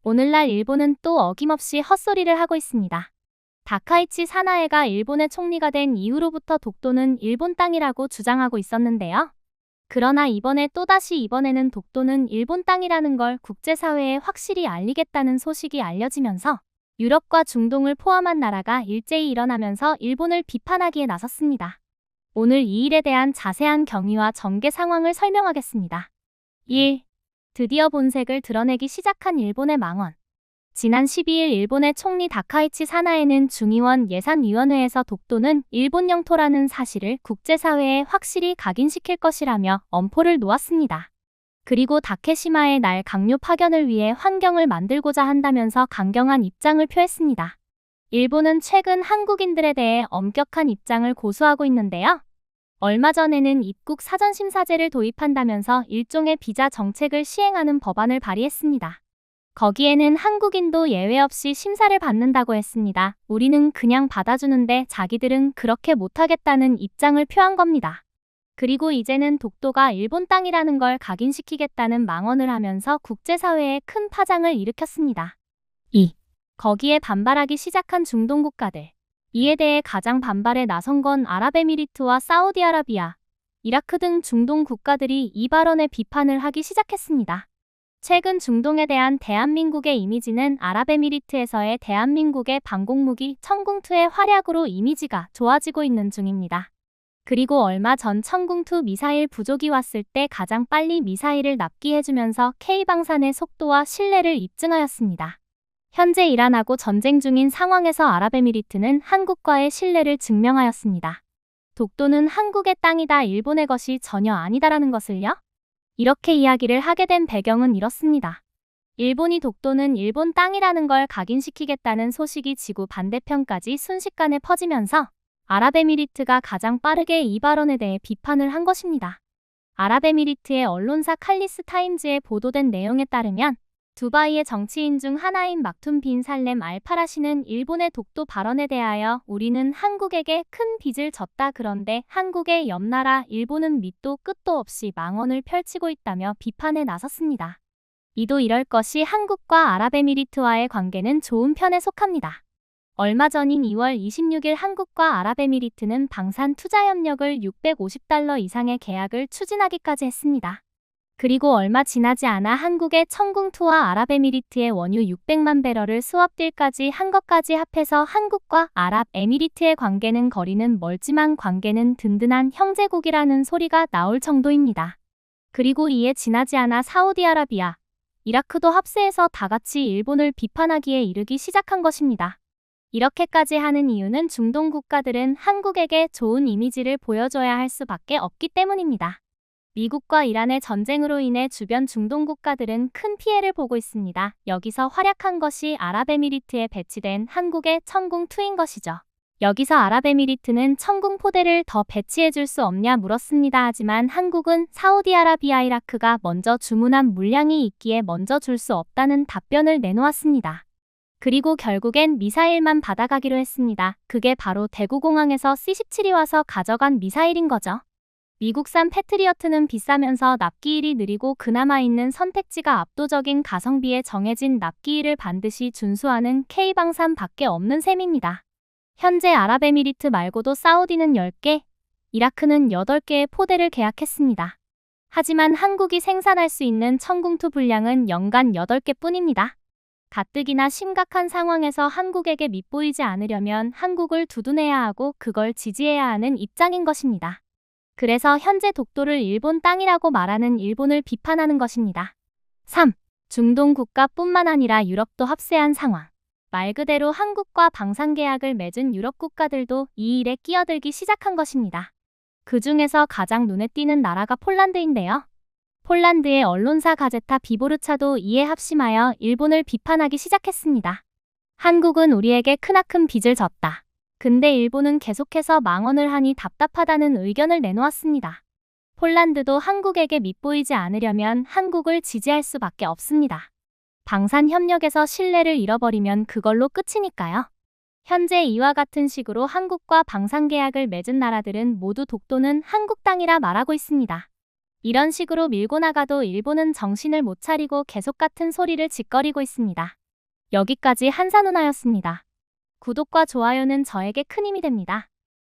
오늘날 일본은 또 어김없이 헛소리를 하고 있습니다. 다카이치 사나에가 일본의 총리가 된 이후로부터 독도는 일본 땅이라고 주장하고 있었는데요. 그러나 이번에는 독도는 일본 땅이라는 걸 국제사회에 확실히 알리겠다는 소식이 알려지면서 유럽과 중동을 포함한 나라가 일제히 일어나면서 일본을 비판하기에 나섰습니다. 오늘 이 일에 대한 자세한 경위와 전개 상황을 설명하겠습니다. 1. 드디어 본색을 드러내기 시작한 일본의 망언. 지난 12일 일본의 총리 다카이치 사나에는 중의원 예산위원회에서 독도는 일본 영토라는 사실을 국제사회에 확실히 각인시킬 것이라며 엄포를 놓았습니다. 그리고 다케시마의 날 강요 파견을 위해 환경을 만들고자 한다면서 강경한 입장을 표했습니다. 일본은 최근 한국인들에 대해 엄격한 입장을 고수하고 있는데요. 얼마 전에는 입국 사전심사제를 도입한다면서 일종의 비자 정책을 시행하는 법안을 발의했습니다. 거기에는 한국인도 예외 없이 심사를 받는다고 했습니다. 우리는 그냥 받아주는데 자기들은 그렇게 못하겠다는 입장을 표한 겁니다. 그리고 이제는 독도가 일본 땅이라는 걸 각인시키겠다는 망언을 하면서 국제사회에 큰 파장을 일으켰습니다. 2. 거기에 반발하기 시작한 중동 국가들. 이에 대해 가장 반발에 나선 건 아랍에미리트와 사우디아라비아, 이라크 등 중동 국가들이 이 발언에 비판을 하기 시작했습니다. 최근 중동에 대한 대한민국의 이미지는 아랍에미리트에서의 대한민국의 방공무기 청궁2의 활약으로 이미지가 좋아지고 있는 중입니다. 그리고 얼마 전 청궁2 미사일 부족이 왔을 때 가장 빨리 미사일을 납기해주면서 K방산의 속도와 신뢰를 입증하였습니다. 현재 이란하고 전쟁 중인 상황에서 아랍에미리트는 한국과의 신뢰를 증명하였습니다. 독도는 한국의 땅이다, 일본의 것이 전혀 아니다라는 것을요? 이렇게 이야기를 하게 된 배경은 이렇습니다. 일본이 독도는 일본 땅이라는 걸 각인시키겠다는 소식이 지구 반대편까지 순식간에 퍼지면서 아랍에미리트가 가장 빠르게 이 발언에 대해 비판을 한 것입니다. 아랍에미리트의 언론사 칼리스 타임즈에 보도된 내용에 따르면 두바이의 정치인 중 하나인 막툰 빈 살렘 알 파라시는 일본의 독도 발언에 대하여 우리는 한국에게 큰 빚을 졌다, 그런데 한국의 옆나라 일본은 밑도 끝도 없이 망언을 펼치고 있다며 비판에 나섰습니다. 이도 이럴 것이 한국과 아랍에미리트와의 관계는 좋은 편에 속합니다. 얼마 전인 2월 26일 한국과 아랍에미리트는 방산 투자 협력을 $650 이상의 계약을 추진하기까지 했습니다. 그리고 얼마 지나지 않아 한국의 청궁2와 아랍에미리트의 원유 600만 배럴을 스왑딜까지 한 것까지 합해서 한국과 아랍에미리트의 관계는 거리는 멀지만 관계는 든든한 형제국이라는 소리가 나올 정도입니다. 그리고 이에 지나지 않아 사우디아라비아, 이라크도 합세해서 다 같이 일본을 비판하기에 이르기 시작한 것입니다. 이렇게까지 하는 이유는 중동 국가들은 한국에게 좋은 이미지를 보여줘야 할 수밖에 없기 때문입니다. 미국과 이란의 전쟁으로 인해 주변 중동 국가들은 큰 피해를 보고 있습니다. 여기서 활약한 것이 아랍에미리트에 배치된 한국의 청궁2인 것이죠. 여기서 아랍에미리트는 청궁 포대를 더 배치해 줄 수 없냐 물었습니다. 하지만 한국은 사우디아라비아, 이라크가 먼저 주문한 물량이 있기에 먼저 줄 수 없다는 답변을 내놓았습니다. 그리고 결국엔 미사일만 받아가기로 했습니다. 그게 바로 대구공항에서 C-17이 와서 가져간 미사일인 거죠. 미국산 패트리어트는 비싸면서 납기일이 느리고 그나마 있는 선택지가 압도적인 가성비에 정해진 납기일을 반드시 준수하는 K방산 밖에 없는 셈입니다. 현재 아랍에미리트 말고도 사우디는 10개, 이라크는 8개의 포대를 계약했습니다. 하지만 한국이 생산할 수 있는 청궁2 분량은 연간 8개 뿐입니다. 가뜩이나 심각한 상황에서 한국에게 밉보이지 않으려면 한국을 두둔해야 하고 그걸 지지해야 하는 입장인 것입니다. 그래서 현재 독도를 일본 땅이라고 말하는 일본을 비판하는 것입니다. 3. 중동 국가뿐만 아니라 유럽도 합세한 상황. 말 그대로 한국과 방산계약을 맺은 유럽 국가들도 이 일에 끼어들기 시작한 것입니다. 그 중에서 가장 눈에 띄는 나라가 폴란드인데요. 폴란드의 언론사 가제타 비보르차도 이에 합심하여 일본을 비판하기 시작했습니다. 한국은 우리에게 크나큰 빚을 졌다. 근데 일본은 계속해서 망언을 하니 답답하다는 의견을 내놓았습니다. 폴란드도 한국에게 밉보이지 않으려면 한국을 지지할 수밖에 없습니다. 방산협력에서 신뢰를 잃어버리면 그걸로 끝이니까요. 현재 이와 같은 식으로 한국과 방산계약을 맺은 나라들은 모두 독도는 한국 땅이라 말하고 있습니다. 이런 식으로 밀고 나가도 일본은 정신을 못 차리고 계속 같은 소리를 짓거리고 있습니다. 여기까지 한사 누나였습니다. 구독과 좋아요는 저에게 큰 힘이 됩니다.